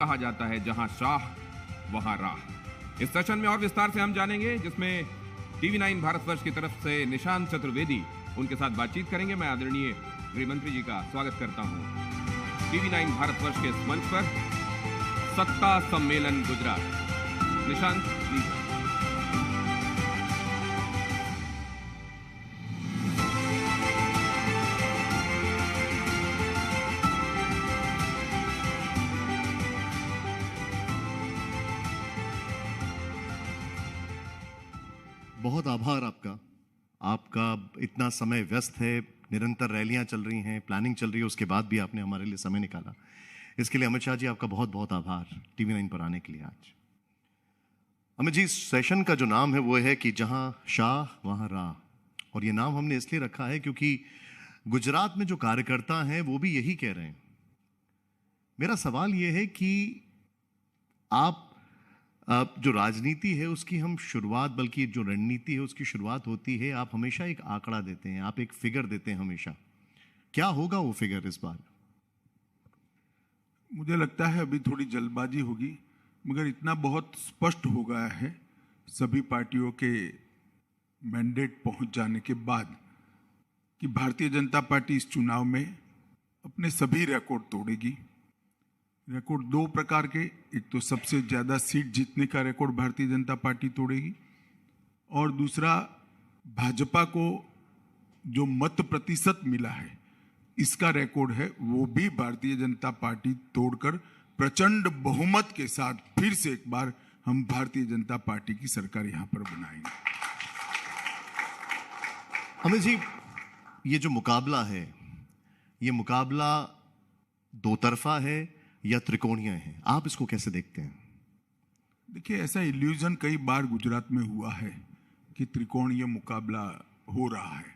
कहा जाता है जहां शाह वहां राह। इस सेशन में और विस्तार से हम जानेंगे, जिसमें TV9 भारतवर्ष की तरफ से निशांत चतुर्वेदी उनके साथ बातचीत करेंगे। मैं आदरणीय गृह मंत्री जी का स्वागत करता हूं TV9 भारतवर्ष के इस मंच पर। सत्ता सम्मेलन गुजरात, निशांत प्लीज। बहुत आभार आपका इतना समय व्यस्त है, निरंतर रैलियां चल रही हैं, प्लानिंग चल रही है, उसके बाद भी आपने हमारे लिए समय निकाला। इसके लिए अमित शाह जी आपका बहुत बहुत आभार TV9 पर आने के लिए। आज अमित जी, सेशन का जो नाम है वो है कि जहां शाह वहां राह, और ये नाम हमने इसलिए रखा है क्योंकि गुजरात में जो कार्यकर्ता हैं वो भी यही कह रहे हैं। मेरा सवाल ये है कि आप जो राजनीति है उसकी हम शुरुआत, बल्कि जो रणनीति है उसकी शुरुआत होती है, आप हमेशा एक आंकड़ा देते हैं, आप एक फिगर देते हैं हमेशा। क्या होगा वो फिगर इस बार? मुझे लगता है अभी थोड़ी जल्दबाजी होगी, मगर इतना बहुत स्पष्ट हो गया है सभी पार्टियों के मैंडेट पहुंच जाने के बाद कि भारतीय जनता पार्टी इस चुनाव में अपने सभी रिकॉर्ड तोड़ेगी। रिकॉर्ड दो प्रकार के, एक तो सबसे ज़्यादा सीट जीतने का रिकॉर्ड भारतीय जनता पार्टी तोड़ेगी, और दूसरा भाजपा को जो मत प्रतिशत मिला है इसका रिकॉर्ड है, वो भी भारतीय जनता पार्टी तोड़कर प्रचंड बहुमत के साथ फिर से एक बार हम भारतीय जनता पार्टी की सरकार यहां पर बनाएंगे। अमित जी, ये जो मुकाबला है, ये मुकाबला दो तरफा है या त्रिकोणीय है? आप इसको कैसे देखते हैं? देखिए, ऐसा इल्यूजन कई बार गुजरात में हुआ है कि त्रिकोणीय मुकाबला हो रहा है।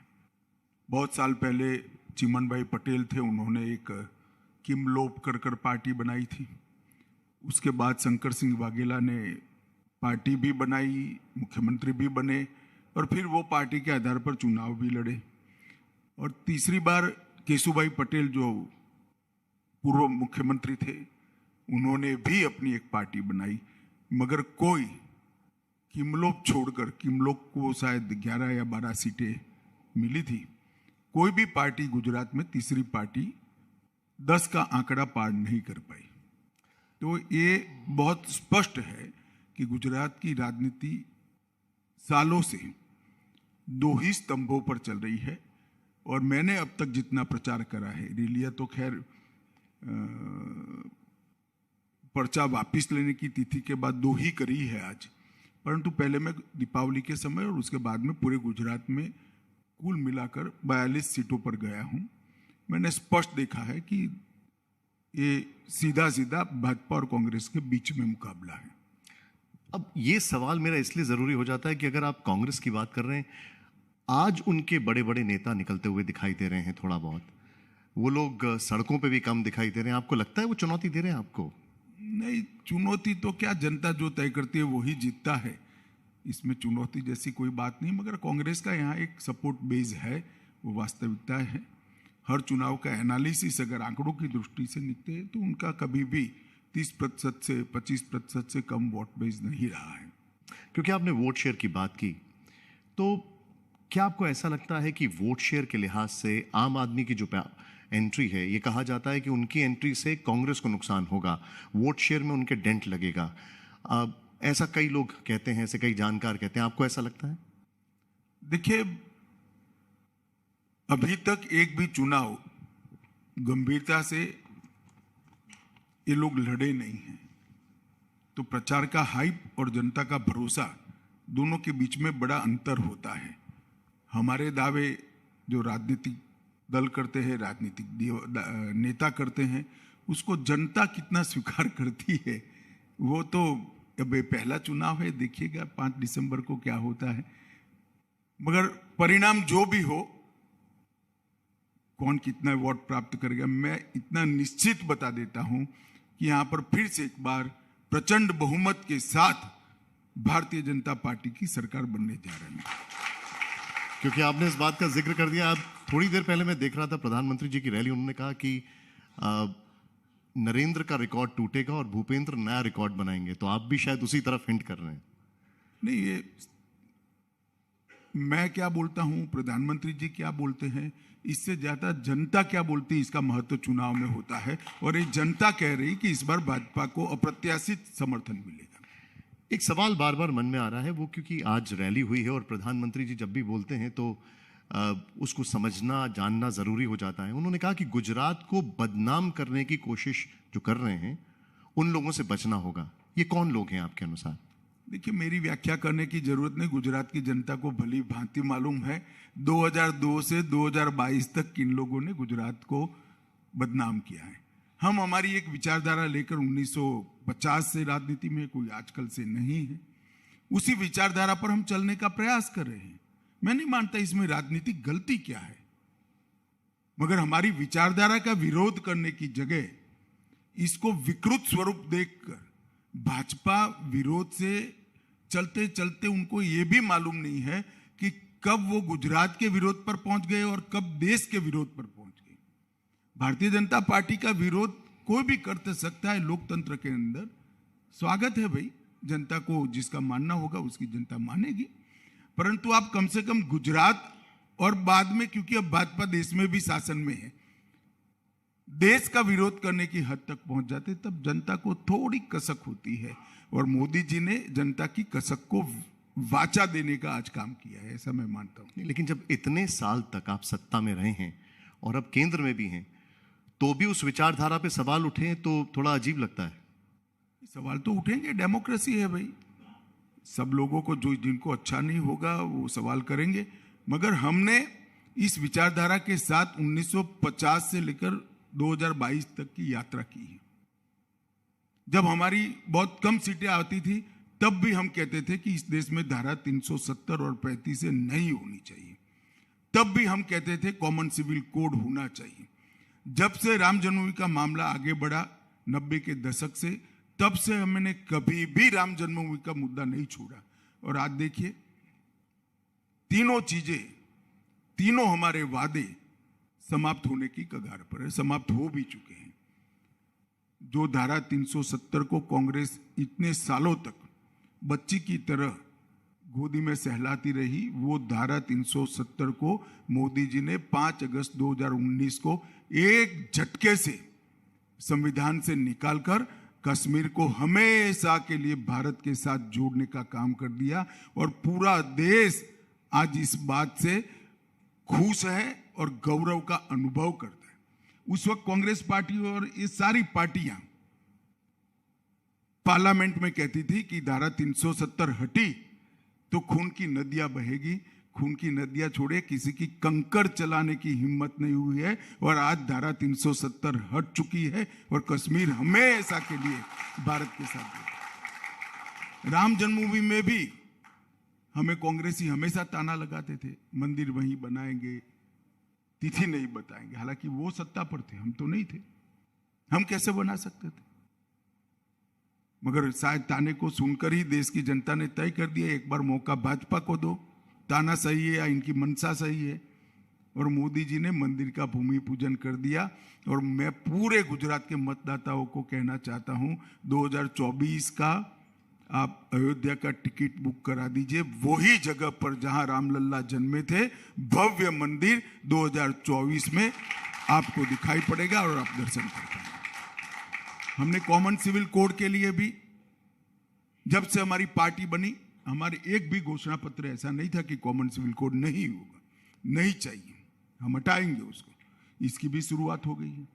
बहुत साल पहले चिमन भाई पटेल थे, उन्होंने एक किमलोप कर पार्टी बनाई थी। उसके बाद शंकर सिंह वाघेला ने पार्टी भी बनाई, मुख्यमंत्री भी बने, और फिर वो पार्टी के आधार पर चुनाव भी लड़े। और तीसरी बार केशुभाई पटेल जो पूर्व मुख्यमंत्री थे, उन्होंने भी अपनी एक पार्टी बनाई, मगर कोई किमलोप छोड़कर, किमलोप को शायद 11 या 12 सीटें मिली थी, कोई भी पार्टी गुजरात में तीसरी पार्टी 10 का आंकड़ा पार नहीं कर पाई। तो ये बहुत स्पष्ट है कि गुजरात की राजनीति सालों से दो ही स्तंभों पर चल रही है। और मैंने अब तक जितना प्रचार करा है, रैलियां तो खैर पर्चा वापस लेने की तिथि के बाद 2 ही करी है आज, परंतु पहले मैं दीपावली के समय और उसके बाद में पूरे गुजरात में कुल मिलाकर 42 सीटों पर गया हूं। मैंने स्पष्ट देखा है कि ये सीधा सीधा भाजपा और कांग्रेस के बीच में मुकाबला है। अब ये सवाल मेरा इसलिए जरूरी हो जाता है कि अगर आप कांग्रेस की बात कर रहे हैं, आज उनके बड़े बड़े नेता निकलते हुए दिखाई दे रहे हैं, थोड़ा बहुत वो लोग सड़कों पे भी कम दिखाई दे रहे हैं। आपको लगता है वो चुनौती दे रहे हैं आपको? नहीं, चुनौती तो क्या, जनता जो तय करती है वही जीतता है, इसमें चुनौती जैसी कोई बात नहीं। मगर कांग्रेस का यहाँ एक सपोर्ट बेस है, वो वास्तविकता है। हर चुनाव का एनालिसिस अगर आंकड़ों की दृष्टि से निकले तो उनका कभी भी 30% से 25% से कम वोट बेस नहीं रहा है। क्योंकि आपने वोट शेयर की बात की, तो क्या आपको ऐसा लगता है कि वोट शेयर के लिहाज से आम आदमी की जो एंट्री है, ये कहा जाता है कि उनकी एंट्री से कांग्रेस को नुकसान होगा, वोट शेयर में उनके डेंट लगेगा, ऐसा कई लोग कहते हैं, ऐसे कई जानकार कहते हैं, आपको ऐसा लगता है? देखिए, अभी तक एक भी चुनाव गंभीरता से ये लोग लड़े नहीं हैं। तो प्रचार का हाइप और जनता का भरोसा, दोनों के बीच में बड़ा अंतर होता है। हमारे दावे जो राजनीतिक दल करते हैं, राजनीतिक नेता करते हैं, उसको जनता कितना स्वीकार करती है वो तो अब पहला चुनाव है, देखिएगा 5 दिसंबर को क्या होता है। मगर परिणाम जो भी हो, कौन कितना वोट प्राप्त करेगा, मैं इतना निश्चित बता देता हूं कि यहां पर फिर से एक बार प्रचंड बहुमत के साथ भारतीय जनता पार्टी की सरकार बनने जा रही है। क्योंकि आपने इस बात का जिक्र कर दिया, अब थोड़ी देर पहले मैं देख रहा था प्रधानमंत्री जी की रैली, उन्होंने कहा कि नरेंद्र का रिकॉर्ड टूटेगा और भूपेंद्र नया रिकॉर्ड बनाएंगे, तो आप भी शायद उसी तरफ हिंट कर रहे हैं। नहीं, ये मैं क्या बोलता हूं, प्रधानमंत्री जी क्या बोलते हैं, इससे ज्यादा जनता क्या बोलती है इसका महत्व चुनाव में होता है। और ये जनता कह रही कि इस बार भाजपा को अप्रत्याशित समर्थन मिलेगा। एक सवाल बार बार मन में आ रहा है, वो क्योंकि आज रैली हुई है और प्रधानमंत्री जी जब भी बोलते हैं तो उसको समझना जानना जरूरी हो जाता है। उन्होंने कहा कि गुजरात को बदनाम करने की कोशिश जो कर रहे हैं उन लोगों से बचना होगा। ये कौन लोग हैं आपके अनुसार? देखिए, मेरी व्याख्या करने की जरूरत नहीं, गुजरात की जनता को भली भांति मालूम है 2002 से 2022 तक किन लोगों ने गुजरात को बदनाम किया है। हम हमारी एक विचारधारा लेकर 1950 से राजनीति में, कोई आजकल से नहीं है, उसी विचारधारा पर हम चलने का प्रयास कर रहे हैं। मैं नहीं मानता इसमें राजनीतिक गलती क्या है, मगर हमारी विचारधारा का विरोध करने की जगह इसको विकृत स्वरूप देखकर भाजपा विरोध से चलते चलते उनको ये भी मालूम नहीं है कि कब वो गुजरात के विरोध पर पहुंच गए और कब देश के विरोध पर पहुंच गए। भारतीय जनता पार्टी का विरोध कोई भी कर सकता है लोकतंत्र के अंदर, स्वागत है भाई, जनता को जिसका मानना होगा उसकी जनता मानेगी। परंतु आप कम से कम गुजरात और बाद में, क्योंकि अब भाजपा देश में भी शासन में है, देश का विरोध करने की हद तक पहुंच जाते तब जनता को थोड़ी कसक होती है। और मोदी जी ने जनता की कसक को वाचा देने का आज काम किया है, ऐसा मैं मानता हूं। लेकिन जब इतने साल तक आप सत्ता में रहे हैं और अब केंद्र में भी हैं, तो भी उस विचारधारा पे सवाल उठे तो थोड़ा अजीब लगता है। सवाल तो उठेंगे, डेमोक्रेसी है भाई, सब लोगों को जो जिनको अच्छा नहीं होगा वो सवाल करेंगे। मगर हमने इस विचारधारा के साथ 1950 से लेकर 2022 तक की यात्रा की है। जब हमारी बहुत कम सीटें आती थी तब भी हम कहते थे कि इस देश में धारा 370 और 35 नहीं होनी चाहिए। तब भी हम कहते थे कॉमन सिविल कोड होना चाहिए। जब से राम जन्मभूमि का मामला आगे बढ़ा 90 के दशक से, तब से हमने कभी भी राम जन्मभूमि का मुद्दा नहीं छोड़ा। और आज देखिए, तीनों चीजें, तीनों हमारे वादे समाप्त होने की कगार पर है, समाप्त हो भी चुके हैं। जो धारा 370 को कांग्रेस इतने सालों तक बच्ची की तरह गोदी में सहलाती रही, वो धारा 370 को मोदी जी ने 5 अगस्त 2019 को एक झटके से संविधान से निकालकर कश्मीर को हमेशा के लिए भारत के साथ जोड़ने का काम कर दिया। और पूरा देश आज इस बात से खुश है और गौरव का अनुभव करता है। उस वक्त कांग्रेस पार्टी और ये सारी पार्टियां पार्लियामेंट में कहती थी कि धारा 370 हटी तो खून की नदियां बहेगी। खून की नदियां छोड़े, किसी की कंकर चलाने की हिम्मत नहीं हुई है। और आज धारा 370 हट चुकी है और कश्मीर हमेशा के लिए भारत के साथ। राम जन्मभूमि में भी हमें कांग्रेसी हमेशा ताना लगाते थे, मंदिर वहीं बनाएंगे, तिथि नहीं बताएंगे। हालांकि वो सत्ता पर थे, हम तो नहीं थे, हम कैसे बना सकते थे। मगर शायद ताने को सुनकर ही देश की जनता ने तय कर दिया एक बार मौका भाजपा को दो, ताना सही है या इनकी मनसा सही है। और मोदी जी ने मंदिर का भूमि पूजन कर दिया। और मैं पूरे गुजरात के मतदाताओं को कहना चाहता हूं, 2024 का आप अयोध्या का टिकट बुक करा दीजिए, वही जगह पर जहां रामलल्ला जन्मे थे, भव्य मंदिर 2024 में आपको दिखाई पड़ेगा और आप दर्शन कर पाएंगे। हमने कॉमन सिविल कोड के लिए भी, जब से हमारी पार्टी बनी, हमारे एक भी घोषणा पत्र ऐसा नहीं था कि कॉमन सिविल कोड नहीं होगा, नहीं चाहिए, हम हटाएंगे उसको। इसकी भी शुरुआत हो गई है।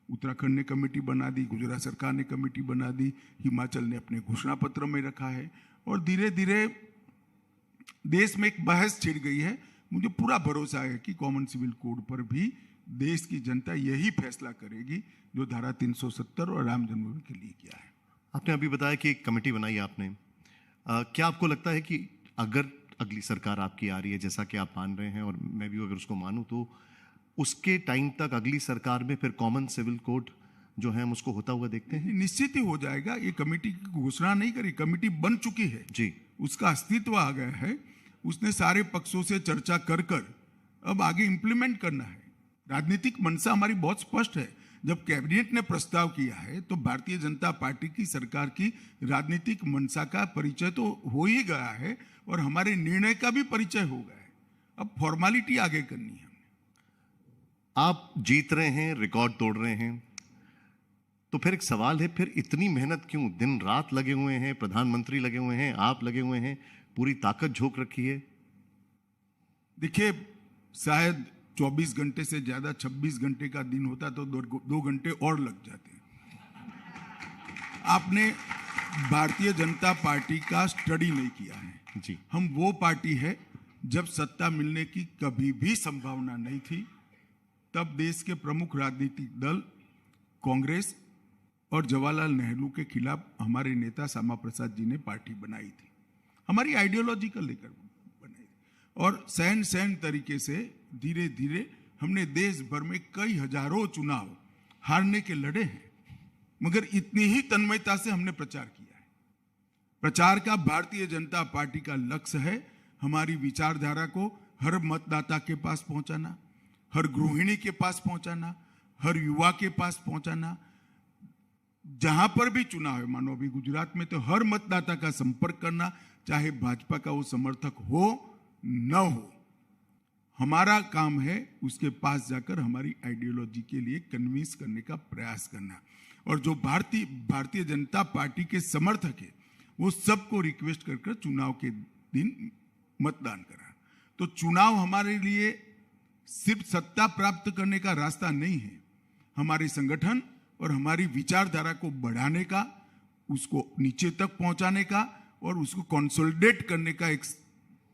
उत्तराखंड ने कमेटी बना दी, गुजरात सरकार ने कमेटी बना दी, हिमाचल ने अपने घोषणा पत्र में रखा है। और धीरे धीरे देश में एक बहस छिड़ गई है। मुझे पूरा भरोसा है कि कॉमन सिविल कोड पर भी देश की जनता यही फैसला करेगी जो धारा 370 और राम जन्मभूमि के लिए किया है। आपने अभी बताया कि एक कमेटी बनाई आपने, क्या आपको लगता है कि अगर अगली सरकार आपकी आ रही है, जैसा कि आप मान रहे हैं और मैं भी अगर उसको मानूं, तो उसके टाइम तक अगली सरकार में फिर कॉमन सिविल कोड जो है हम उसको होता हुआ देखते हैं? निश्चित ही हो जाएगा। ये कमेटी की घोषणा नहीं करी, कमेटी बन चुकी है जी, उसका अस्तित्व आ गया है। उसने सारे पक्षों से चर्चा कर अब आगे इंप्लीमेंट करना है। राजनीतिक मनसा हमारी बहुत स्पष्ट है। जब कैबिनेट ने प्रस्ताव किया है तो भारतीय जनता पार्टी की सरकार की राजनीतिक मंशा का परिचय तो हो ही गया है और हमारे निर्णय का भी परिचय हो गया है। अब फॉर्मेलिटी आगे करनी है। आप जीत रहे हैं, रिकॉर्ड तोड़ रहे हैं, तो फिर एक सवाल है, फिर इतनी मेहनत क्यों? दिन रात लगे हुए हैं, प्रधानमंत्री लगे हुए हैं, आप लगे हुए हैं, पूरी ताकत झोंक रखी है। देखिए, शायद 24 घंटे से ज्यादा 26 घंटे का दिन होता तो 2 घंटे और लग जाते। आपने भारतीय जनता पार्टी का स्टडी नहीं किया है जी। हम वो पार्टी है जब सत्ता मिलने की कभी भी संभावना नहीं थी, तब देश के प्रमुख राजनीतिक दल कांग्रेस और जवाहरलाल नेहरू के खिलाफ हमारे नेता श्यामा प्रसाद जी ने पार्टी बनाई थी, हमारी आइडियोलॉजी को लेकर बनाई थी। और सहन तरीके से धीरे धीरे हमने देश भर में कई हजारों चुनाव हारने के लड़े हैं, मगर इतनी ही तन्मयता से हमने प्रचार किया है। प्रचार का भारतीय जनता पार्टी का लक्ष्य है हमारी विचारधारा को हर मतदाता के पास पहुंचाना, हर गृहिणी के पास पहुंचाना, हर युवा के पास पहुंचाना। जहां पर भी चुनाव है, मानो अभी गुजरात में, तो हर मतदाता का संपर्क करना, चाहे भाजपा का वो समर्थक हो न हो। हमारा काम है उसके पास जाकर हमारी आइडियोलॉजी के लिए कन्विंस करने का प्रयास करना। और जो भारतीय जनता पार्टी के समर्थक है वो सबको रिक्वेस्ट कर चुनाव के दिन मतदान करा। तो चुनाव हमारे लिए सिर्फ सत्ता प्राप्त करने का रास्ता नहीं है, हमारे संगठन और हमारी विचारधारा को बढ़ाने का, उसको नीचे तक पहुंचाने का और उसको कंसोलिडेट करने का एक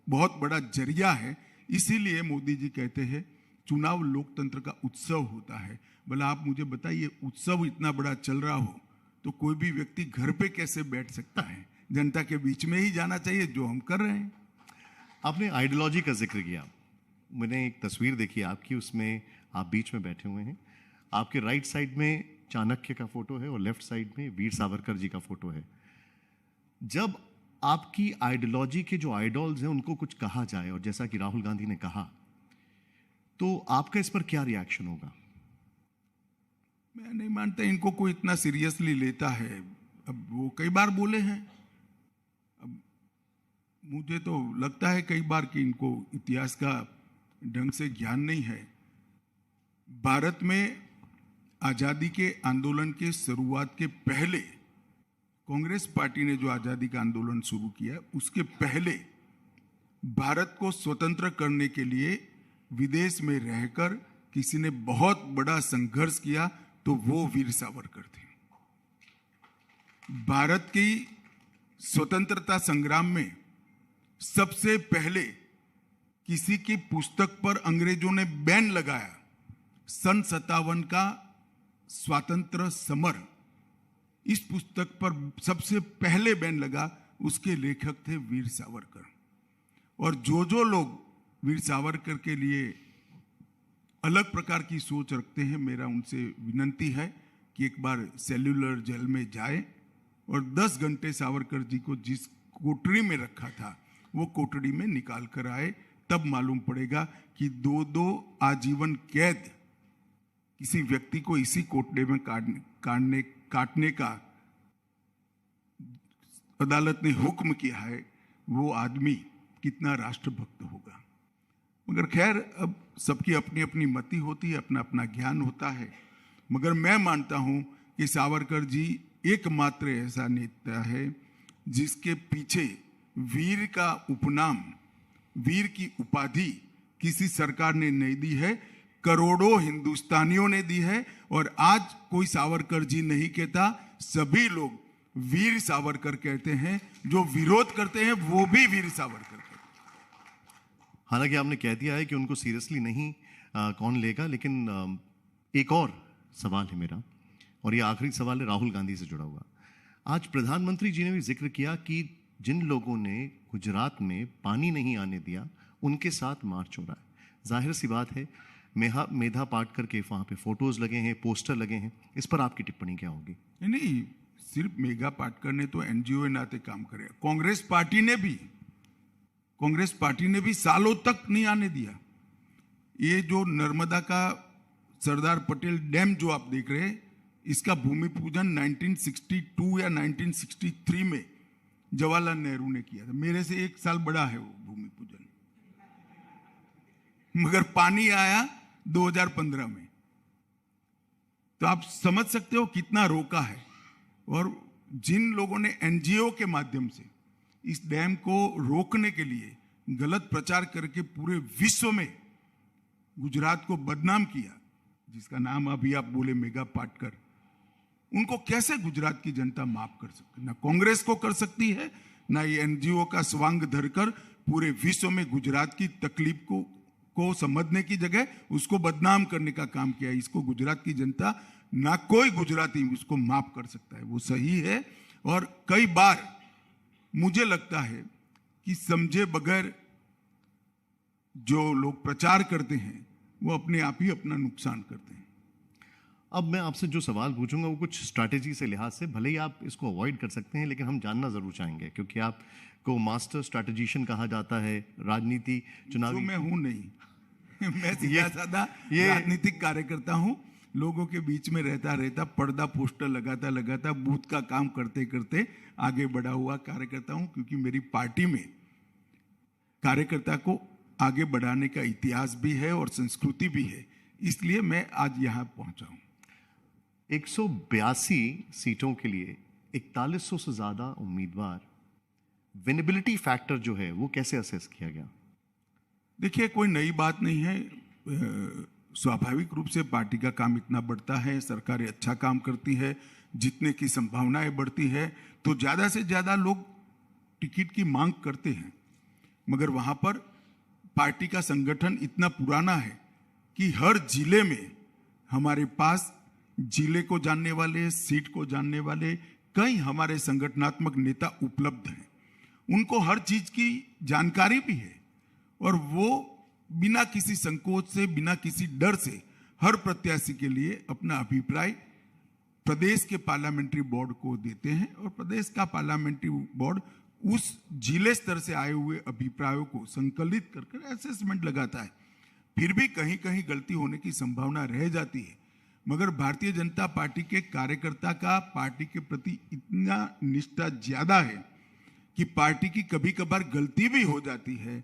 बहुत बड़ा जरिया है। इसीलिए मोदी जी कहते हैं चुनाव लोकतंत्र का उत्सव होता है। भला आप मुझे बताइए, उत्सव इतना बड़ा चल रहा हो तो कोई भी व्यक्ति घर पे कैसे बैठ सकता है? जनता के बीच में ही जाना चाहिए, जो हम कर रहे हैं। आपने आइडियोलॉजी का जिक्र किया, मैंने एक तस्वीर देखी आपकी, उसमें आप बीच में बैठे हुए हैं, आपके राइट साइड में चाणक्य का फोटो है और लेफ्ट साइड में वीर सावरकर जी का फोटो है। जब आपकी आइडियोलॉजी के जो आइडॉल्स हैं उनको कुछ कहा जाए, और जैसा कि राहुल गांधी ने कहा, तो आपका इस पर क्या रिएक्शन होगा? मैं नहीं मानता इनको कोई इतना सीरियसली लेता है। अब वो कई बार बोले हैं, अब मुझे तो लगता है कई बार कि इनको इतिहास का ढंग से ज्ञान नहीं है। भारत में आजादी के आंदोलन के शुरुआत के पहले, कांग्रेस पार्टी ने जो आजादी का आंदोलन शुरू किया, उसके पहले भारत को स्वतंत्र करने के लिए विदेश में रहकर किसी ने बहुत बड़ा संघर्ष किया तो वो वीर सावरकर थे। भारत की स्वतंत्रता संग्राम में सबसे पहले किसी की पुस्तक पर अंग्रेजों ने बैन लगाया, सन 57 का स्वातंत्र समर, इस पुस्तक पर सबसे पहले बैन लगा, उसके लेखक थे वीर सावरकर। और जो लोग वीर सावरकर के लिए अलग प्रकार की सोच रखते हैं, मेरा उनसे विनंती है कि एक बार सेल्युलर जेल में जाए और 10 घंटे सावरकर जी को जिस कोठरी में रखा था वो कोठरी में निकाल कर आए, तब मालूम पड़ेगा कि 2 आजीवन कैद किसी व्यक्ति को इसी कोठरी में काटने का अदालत ने हुक्म किया है, वो आदमी कितना राष्ट्रभक्त होगा। मगर खैर, अब सबकी अपनी अपनी मति होती है, अपना अपना ज्ञान होता है। मगर मैं मानता हूं कि सावरकर जी एकमात्र ऐसा नेता है जिसके पीछे वीर का उपनाम, वीर की उपाधि किसी सरकार ने नहीं दी है, करोड़ों हिंदुस्तानियों ने दी है। और आज कोई सावरकर जी नहीं कहता, सभी लोग वीर सावरकर कहते हैं। जो विरोध करते हैं वो भी वीर सावरकर कहते हैं। हालांकि आपने कह दिया है कि उनको सीरियसली नहीं कौन लेगा, लेकिन एक और सवाल है मेरा, और ये आखिरी सवाल है राहुल गांधी से जुड़ा हुआ। आज प्रधानमंत्री जी ने भी जिक्र किया कि जिन लोगों ने गुजरात में पानी नहीं आने दिया उनके साथ मार्च हो रहा है। जाहिर सी बात है, मेधा पाटकर के वहां पे फोटोज लगे हैं, पोस्टर लगे हैं, इस पर आपकी टिप्पणी क्या होगी? नहीं, सिर्फ मेघा पाटकर ने तो एनजीओ नाते काम करे, कांग्रेस पार्टी ने भी सालों तक नहीं आने दिया। ये जो नर्मदा का सरदार पटेल डैम जो आप देख रहे हैं, इसका भूमि पूजन 1962 या 1963 में जवाहरलाल नेहरू ने किया था। मेरे से 1 साल बड़ा है वो भूमि पूजन, मगर पानी आया 2015 में। तो आप समझ सकते हो कितना रोका है। और जिन लोगों ने एनजीओ के माध्यम से इस डैम को रोकने के लिए गलत प्रचार करके पूरे विश्व में गुजरात को बदनाम किया, जिसका नाम अभी आप बोले मेगा पाटकर, उनको कैसे गुजरात की जनता माफ कर सकती है? ना कांग्रेस को कर सकती है, ना ये एनजीओ का स्वांग धरकर पूरे विश्व में गुजरात की तकलीफ को समझने की जगह उसको बदनाम करने का काम किया। इसको गुजरात की जनता, ना कोई गुजराती उसको माफ कर सकता है, वो सही है। और कई बार मुझे लगता है कि समझे बगैर जो लोग प्रचार करते हैं वो अपने आप ही अपना नुकसान करते हैं। अब मैं आपसे जो सवाल पूछूंगा वो कुछ स्ट्रैटेजी से लिहाज से, भले ही आप इसको अवॉइड कर सकते हैं, लेकिन हम जानना जरूर चाहेंगे क्योंकि आपको मास्टर स्ट्रैटेजिशियन कहा जाता है राजनीति चुनावी। जो मैं हूं नहीं मैं सीधा साधा राजनीतिक कार्यकर्ता हूं। लोगों के बीच में रहता पर्दा पोस्टर लगाता बूथ का काम करते करते आगे बढ़ा हुआ कार्यकर्ता हूं, क्योंकि मेरी पार्टी में कार्यकर्ता को आगे बढ़ाने का इतिहास भी है और संस्कृति भी है, इसलिए मैं आज यहां पहुंचा हूं। 182 सीटों के लिए 4100 से ज्यादा उम्मीदवार, विनेबिलिटी फैक्टर जो है वो कैसे असेस किया गया? देखिए, कोई नई बात नहीं है। स्वाभाविक रूप से पार्टी का काम इतना बढ़ता है, सरकारें अच्छा काम करती है, जीतने की संभावनाएं बढ़ती है, तो ज्यादा से ज्यादा लोग टिकट की मांग करते हैं। मगर वहां पर पार्टी का संगठन इतना पुराना है कि हर जिले में हमारे पास जिले को जानने वाले, सीट को जानने वाले कई हमारे संगठनात्मक नेता उपलब्ध हैं। उनको हर चीज की जानकारी भी है और वो बिना किसी संकोच से, बिना किसी डर से हर प्रत्याशी के लिए अपना अभिप्राय प्रदेश के पार्लियामेंट्री बोर्ड को देते हैं और प्रदेश का पार्लियामेंट्री बोर्ड उस जिले स्तर से आए हुए अभिप्रायों को संकलित कर असेसमेंट लगाता है। फिर भी कहीं कहीं गलती होने की संभावना रह जाती है, मगर भारतीय जनता पार्टी के कार्यकर्ता का पार्टी के प्रति इतना निष्ठा ज्यादा है कि पार्टी की कभी कभार गलती भी हो जाती है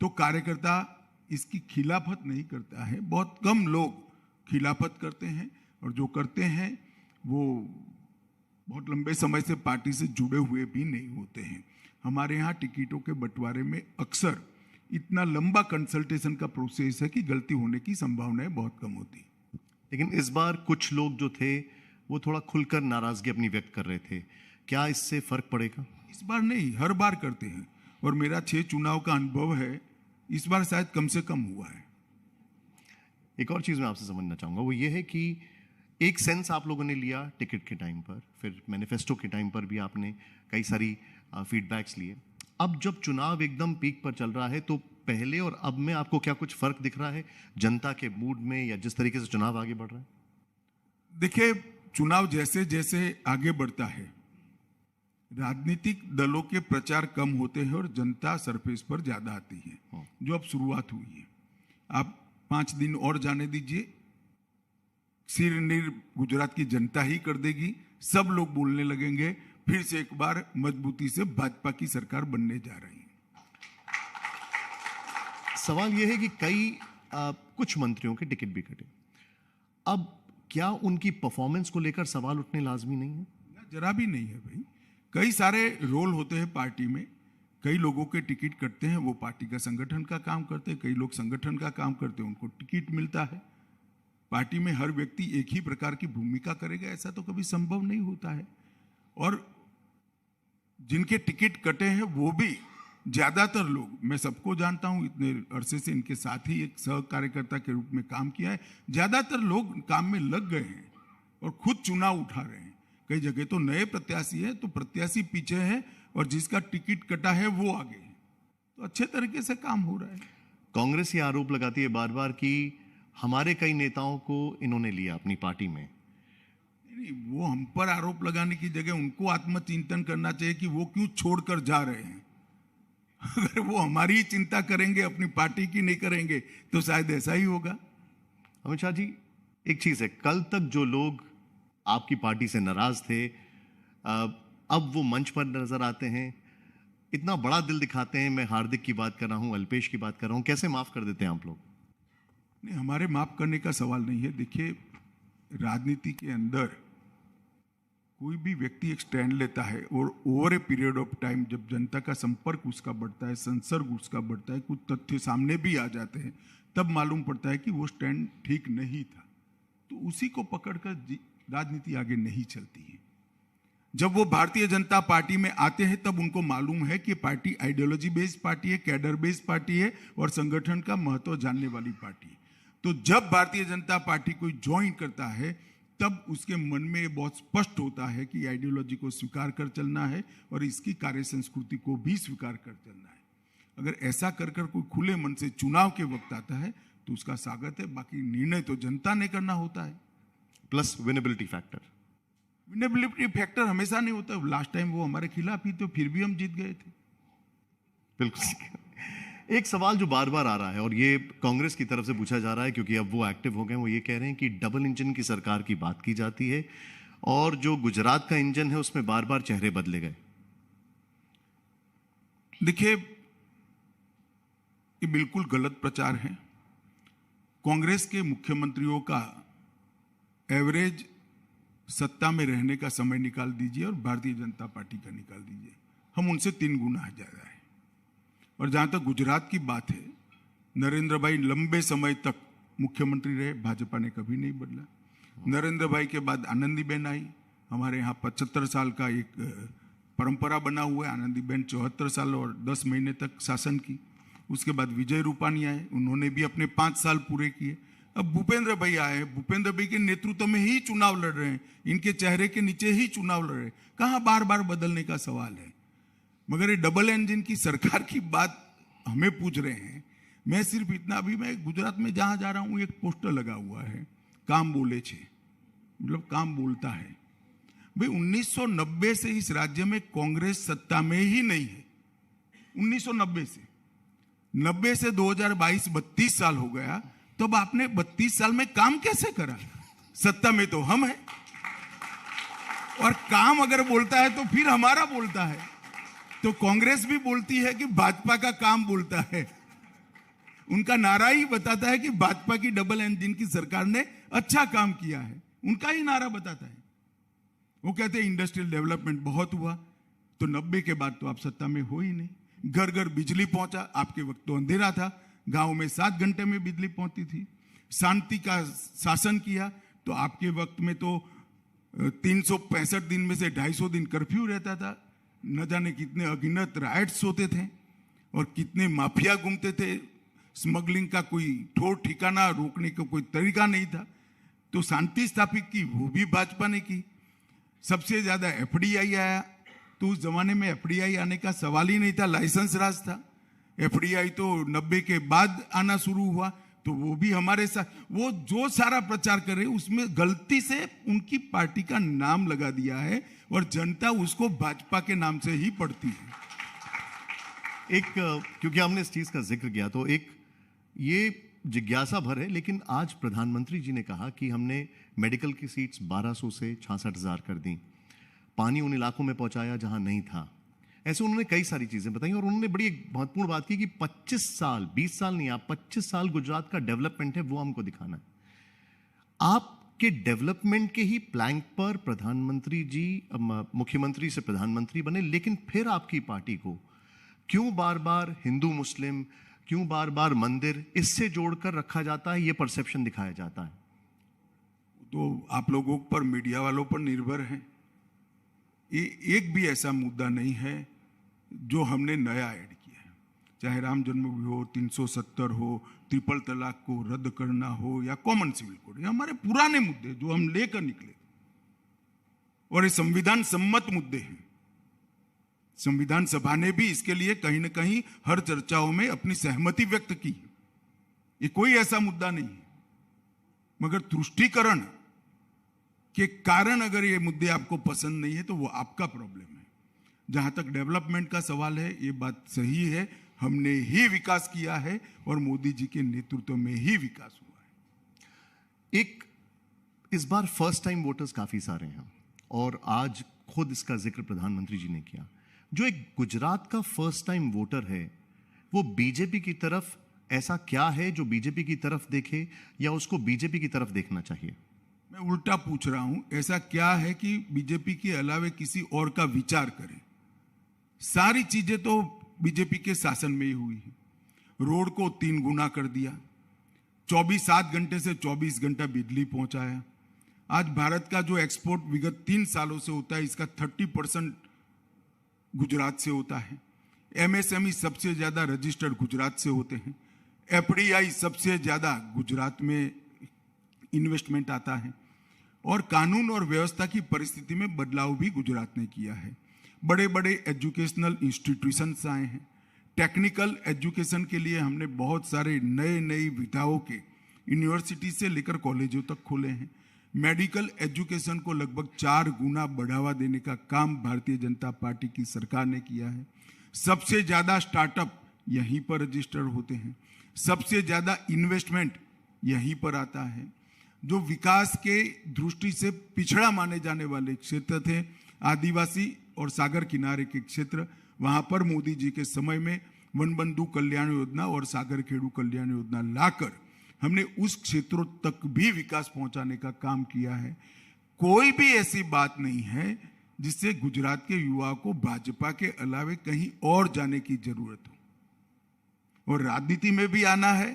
तो कार्यकर्ता इसकी खिलाफत नहीं करता है। बहुत कम लोग खिलाफत करते हैं और जो करते हैं वो बहुत लंबे समय से पार्टी से जुड़े हुए भी नहीं होते हैं। हमारे यहाँ टिकटों के बंटवारे में अक्सर इतना लंबा कंसल्टेशन का प्रोसेस है कि गलती होने की संभावनाएं बहुत कम होती। लेकिन इस बार कुछ लोग जो थे वो थोड़ा खुलकर नाराजगी अपनी व्यक्त कर रहे थे, क्या इससे फर्क पड़ेगा? इस बार नहीं, हर बार करते हैं और मेरा 6 चुनाव का अनुभव है, इस बार शायद कम से कम हुआ है। एक और चीज मैं आपसे समझना चाहूंगा, वो ये है कि एक सेंस आप लोगों ने लिया टिकट के टाइम पर, फिर मैनिफेस्टो के टाइम पर भी आपने कई सारी फीडबैक्स लिए। अब जब चुनाव एकदम पीक पर चल रहा है तो पहले और अब में आपको क्या कुछ फर्क दिख रहा है जनता के मूड में या जिस तरीके से चुनाव आगे बढ़ रहा है? देखिए, चुनाव जैसे जैसे आगे बढ़ता है राजनीतिक दलों के प्रचार कम होते हैं और जनता सरफेस पर ज्यादा आती है, जो अब शुरुआत हुई है। आप 5 दिन और जाने दीजिए, सिर गुजरात की जनता ही कर देगी, सब लोग बोलने लगेंगे फिर से एक बार मजबूती से भाजपा की सरकार बनने जा रही है। सवाल यह है कि कुछ मंत्रियों के टिकट भी कटे, अब क्या उनकी परफॉर्मेंस को लेकर सवाल उठने लाजमी नहीं है? जरा भी नहीं है भाई। कई सारे रोल होते हैं पार्टी में, कई लोगों के टिकट कटते हैं, वो पार्टी का संगठन का काम करते हैं, कई लोग संगठन का काम करते हैं, उनको टिकट मिलता है। पार्टी में हर व्यक्ति एक ही प्रकार की भूमिका करेगा ऐसा तो कभी संभव नहीं होता है। और जिनके टिकट कटे हैं वो भी ज्यादातर लोग, मैं सबको जानता हूं, इतने अरसे से इनके साथ ही एक सह कार्यकर्ता के रूप में काम किया है, ज्यादातर लोग काम में लग गए हैं और खुद चुनाव उठा रहे हैं। कई जगह तो नए प्रत्याशी है तो प्रत्याशी पीछे है और जिसका टिकट कटा है वो आगे है, तो अच्छे तरीके से काम हो रहा है। कांग्रेस ये आरोप लगाती है बार बार कि हमारे कई नेताओं को इन्होंने लिया अपनी पार्टी में। नहीं, वो हम पर आरोप लगाने की जगह उनको आत्मचिंतन करना चाहिए कि वो क्यों छोड़कर जा रहे हैं। अगर वो हमारी ही चिंता करेंगे, अपनी पार्टी की नहीं करेंगे, तो शायद ऐसा ही होगा। अमित शाह जी, एक चीज है, कल तक जो लोग आपकी पार्टी से नाराज थे, अब वो मंच पर नजर आते हैं, इतना बड़ा दिल दिखाते हैं। मैं हार्दिक की बात कर रहा हूं, अल्पेश की बात कर रहा हूं, कैसे माफ कर देते हैं आप लोग? नहीं, हमारे माफ करने का सवाल नहीं है। देखिए, राजनीति के अंदर कोई भी व्यक्ति एक स्टैंड लेता है और over a period of time जब जनता का संपर्क उसका बढ़ता है, संसर्ग उसका बढ़ता है, कुछ तथ्य सामने भी आ जाते हैं, तब मालूम पड़ता है कि वो स्टैंड ठीक नहीं था। तो उसी को पकड़कर राजनीति आगे नहीं चलती है। जब वो भारतीय जनता पार्टी में आते हैं तब उनको मालूम है कि पार्टी आइडियोलॉजी बेस्ड पार्टी है, कैडर बेस्ड पार्टी है और संगठन का महत्व जानने वाली पार्टी है। तो जब भारतीय जनता पार्टी कोई ज्वाइन करता है तब उसके मन में ये बहुत स्पष्ट होता है कि आइडियोलॉजी को स्वीकार कर चलना है और इसकी कार्य संस्कृति को भी स्वीकार कर चलना है। अगर ऐसा कर कोई खुले मन से चुनाव के वक्त आता है तो उसका स्वागत है, बाकी निर्णय तो जनता ने करना होता है। Plus winnability factor. Winnability factor हमेशा नहीं होता। लास्ट टाइम वो हमारे खिलाफ ही तो फिर भी हम जीत गए थे। बिल्कुल। एक सवाल जो बार बार आ रहा है और ये कांग्रेस की तरफ से पूछा जा रहा है क्योंकि अब वो एक्टिव हो गए, वो ये कह रहे हैं कि डबल इंजन की सरकार की बात की जाती है और जो गुजरात का इंजन है उसमें बार बार चेहरे बदले गए। देखिए, ये बिल्कुल गलत प्रचार है। कांग्रेस के मुख्यमंत्रियों का एवरेज सत्ता में रहने का समय निकाल दीजिए और भारतीय जनता पार्टी का निकाल दीजिए, हम उनसे 3 गुना ज्यादा है। और जहां तक गुजरात की बात है, नरेंद्र भाई लंबे समय तक मुख्यमंत्री रहे, भाजपा ने कभी नहीं बदला। नरेंद्र भाई के बाद आनंदीबेन आई, हमारे यहाँ 75 साल का एक परंपरा बना हुआ है। आनंदीबेन 74 साल और 10 महीने तक शासन की। उसके बाद विजय रूपानी आए, उन्होंने भी अपने 5 साल पूरे किए। अब भूपेंद्र भाई आए, भूपेंद्र भाई के नेतृत्व में ही चुनाव लड़ रहे हैं, इनके चेहरे के नीचे ही चुनाव लड़ रहे हैं। कहाँ बार बार बदलने का सवाल है? मगर ये डबल इंजन की सरकार की बात हमें पूछ रहे हैं। मैं सिर्फ इतना, अभी मैं गुजरात में जहां जा रहा हूं एक पोस्टर लगा हुआ है, काम बोले छे, मतलब काम बोलता है। भाई 1990 से इस राज्य में कांग्रेस सत्ता में ही नहीं है। 1990 से 90 से 2022 32 साल हो गया। तो अब आपने 32 साल में काम कैसे करा? सत्ता में तो हम हैं और काम अगर बोलता है तो फिर हमारा बोलता है। तो कांग्रेस भी बोलती है कि भाजपा का काम बोलता है। उनका नारा ही बताता है कि भाजपा की डबल इंजन की सरकार ने अच्छा काम किया है, उनका ही नारा बताता है। वो कहते हैं इंडस्ट्रियल डेवलपमेंट बहुत हुआ। तो 90 के बाद तो आप सत्ता में हो ही नहीं। घर घर बिजली पहुंचा, आपके वक्त तो अंधेरा था। गांव में 7 घंटे में बिजली पहुंचती थी। शांति का शासन किया, तो आपके वक्त में तो 365 दिन में से 250 दिन कर्फ्यू रहता था। न जाने कितने अगिनत राइट्स होते थे और कितने माफिया घूमते थे। स्मगलिंग का कोई ठोर ठिकाना, रोकने का कोई तरीका नहीं था। तो शांति स्थापित की, वो भी भाजपा ने की। सबसे ज्यादा एफडीआई आया, तो उस जमाने में एफडीआई आने का सवाल ही नहीं था, लाइसेंस राज था। एफडीआई तो 90 के बाद आना शुरू हुआ, तो वो भी हमारे साथ। वो जो सारा प्रचार कर रहे उसमें गलती से उनकी पार्टी का नाम लगा दिया है और जनता उसको भाजपा के नाम से ही पढ़ती है। एक, क्योंकि हमने इस चीज का जिक्र किया, तो एक ये जिज्ञासा भर है, लेकिन आज प्रधानमंत्री जी ने कहा कि हमने मेडिकल की सीट्स 1200 से 66,000 कर दी, पानी उन इलाकों में पहुंचाया जहां नहीं था। ऐसे उन्होंने कई सारी चीजें बताई और उन्होंने बड़ी एक महत्वपूर्ण बात की कि 25 साल, 20 साल नहीं, आप 25 साल गुजरात का डेवलपमेंट है वो हमको दिखाना है। आपके डेवलपमेंट के ही प्लैंक पर प्रधानमंत्री जी मुख्यमंत्री से प्रधानमंत्री बने, लेकिन फिर आपकी पार्टी को क्यों बार बार हिंदू मुस्लिम, क्यों बार बार मंदिर, इससे जोड़कर रखा जाता है, ये परसेप्शन दिखाया जाता है? तो आप लोगों पर, मीडिया वालों पर निर्भर है। ये एक भी ऐसा मुद्दा नहीं है जो हमने नया ऐड किया है। चाहे राम जन्मभूमि हो, 370 हो, ट्रिपल तलाक को रद्द करना हो या कॉमन सिविल कोड, ये हमारे पुराने मुद्दे जो हम लेकर निकले और ये संविधान सम्मत मुद्दे हैं। संविधान सभा ने भी इसके लिए कहीं ना कहीं हर चर्चाओं में अपनी सहमति व्यक्त की। ये कोई ऐसा मुद्दा नहीं है, मगर तुष्टीकरण के कारण अगर ये मुद्दे आपको पसंद नहीं है तो वो आपका प्रॉब्लम है। जहां तक डेवलपमेंट का सवाल है, ये बात सही है, हमने ही विकास किया है और मोदी जी के नेतृत्व में ही विकास हुआ है। एक इस बार फर्स्ट टाइम वोटर्स काफी सारे हैं और आज खुद इसका जिक्र प्रधानमंत्री जी ने किया। जो एक गुजरात का फर्स्ट टाइम वोटर है वो बीजेपी की तरफ ऐसा क्या है जो बीजेपी की तरफ देखे या उसको बीजेपी की तरफ देखना चाहिए? मैं उल्टा पूछ रहा हूं, ऐसा क्या है कि बीजेपी के अलावे किसी और का विचार करें? सारी चीजें तो बीजेपी के शासन में ही हुई है। रोड को 3 गुना कर दिया, 7 घंटे से 24 घंटा बिजली पहुंचाया। आज भारत का जो एक्सपोर्ट विगत 3 सालों से होता है, इसका 30% गुजरात से होता है। एमएसएमई सबसे ज्यादा रजिस्टर्ड गुजरात से होते हैं। एफडीआई सबसे ज्यादा गुजरात में इन्वेस्टमेंट आता है और कानून और व्यवस्था की परिस्थिति में बदलाव भी गुजरात ने किया है। बड़े बड़े एजुकेशनल इंस्टीट्यूशंस आए हैं। टेक्निकल एजुकेशन के लिए हमने बहुत सारे नई विधाओं के यूनिवर्सिटी से लेकर कॉलेजों तक खोले हैं। मेडिकल एजुकेशन को लगभग 4 गुना बढ़ावा देने का काम भारतीय जनता पार्टी की सरकार ने किया है। सबसे ज्यादा स्टार्टअप यहीं पर रजिस्टर्ड होते हैं, सबसे ज्यादा इन्वेस्टमेंट यहीं पर आता है। जो विकास के दृष्टि से पिछड़ा माने जाने वाले क्षेत्र थे, आदिवासी और सागर किनारे के क्षेत्र, वहां पर मोदी जी के समय में वनबंधु कल्याण योजना और सागर खेड़ू कल्याण योजना लाकर हमने उस क्षेत्रों तक भी विकास पहुंचाने का काम किया है। कोई भी ऐसी बात नहीं है जिससे गुजरात के युवाओं को भाजपा के अलावे कहीं और जाने की जरूरत हो। और राजनीति में भी आना है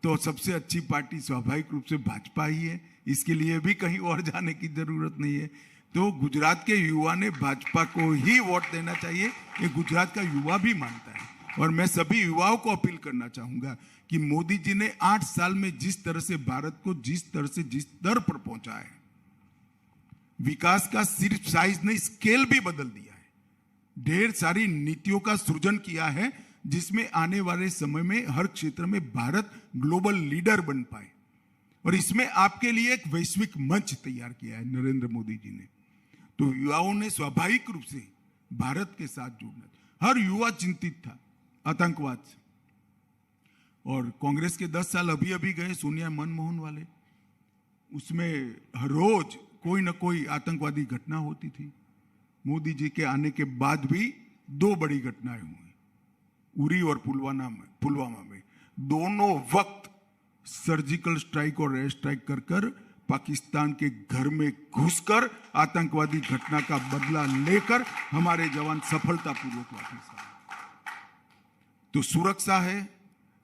तो सबसे अच्छी पार्टी स्वाभाविक रूप से भाजपा ही है, इसके लिए भी कहीं और जाने की जरूरत नहीं है। तो गुजरात के युवा ने भाजपा को ही वोट देना चाहिए, ये गुजरात का युवा भी मानता है। और मैं सभी युवाओं को अपील करना चाहूंगा कि मोदी जी ने 8 साल में जिस तरह से भारत को जिस दर पर पहुंचा है, विकास का सिर्फ साइज नहीं स्केल भी बदल दिया है। ढेर सारी नीतियों का सृजन किया है जिसमें आने वाले समय में हर क्षेत्र में भारत ग्लोबल लीडर बन पाए। और इसमें आपके लिए एक वैश्विक मंच तैयार किया है नरेंद्र मोदी जी ने। तो युवाओं ने स्वाभाविक रूप से भारत के साथ जुड़ना। हर युवा चिंतित था आतंकवाद से, और कांग्रेस के 10 साल अभी गए सोनिया मनमोहन वाले, उसमें हर रोज कोई ना कोई आतंकवादी घटना होती थी। मोदी जी के आने के बाद भी 2 बड़ी घटनाएं हुई, उरी और पुलवामा में। दोनों वक्त सर्जिकल स्ट्राइक और एयर स्ट्राइक कर पाकिस्तान के घर में घुसकर आतंकवादी घटना का बदला लेकर हमारे जवान सफलतापूर्वक वापस आए। तो सुरक्षा है,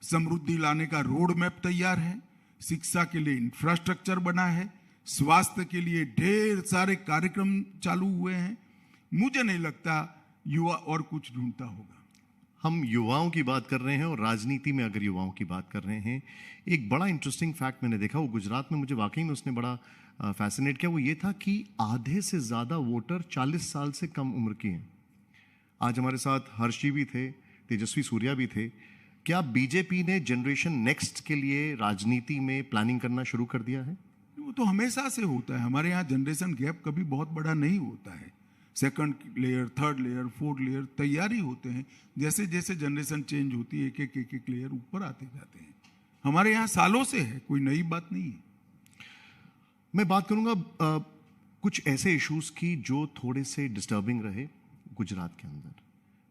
समृद्धि लाने का रोड मैप तैयार है, शिक्षा के लिए इंफ्रास्ट्रक्चर बना है, स्वास्थ्य के लिए ढेर सारे कार्यक्रम चालू हुए हैं। मुझे नहीं लगता युवा और कुछ ढूंढता होगा। हम युवाओं की बात कर रहे हैं और राजनीति में अगर युवाओं की बात कर रहे हैं, एक बड़ा इंटरेस्टिंग फैक्ट मैंने देखा, वो गुजरात में मुझे वाकई में उसने बड़ा फैसिनेट किया। वो ये था कि आधे से ज्यादा वोटर 40 साल से कम उम्र के हैं। आज हमारे साथ हर्षी भी थे, तेजस्वी सूर्या भी थे। क्या बीजेपी ने जनरेशन नेक्स्ट के लिए राजनीति में प्लानिंग करना शुरू कर दिया है? वो तो हमेशा से होता है। हमारे यहाँ जनरेशन गैप कभी बहुत बड़ा नहीं होता है। 2nd layer, 3rd layer, 4th layer तैयारी होते हैं। जैसे जैसे जनरेशन चेंज होती है एक लेयर ऊपर आते जाते हैं। हमारे यहाँ सालों से है, कोई नई बात नहीं है। मैं बात करूंगा कुछ ऐसे इश्यूज की जो थोड़े से डिस्टर्बिंग रहे गुजरात के अंदर।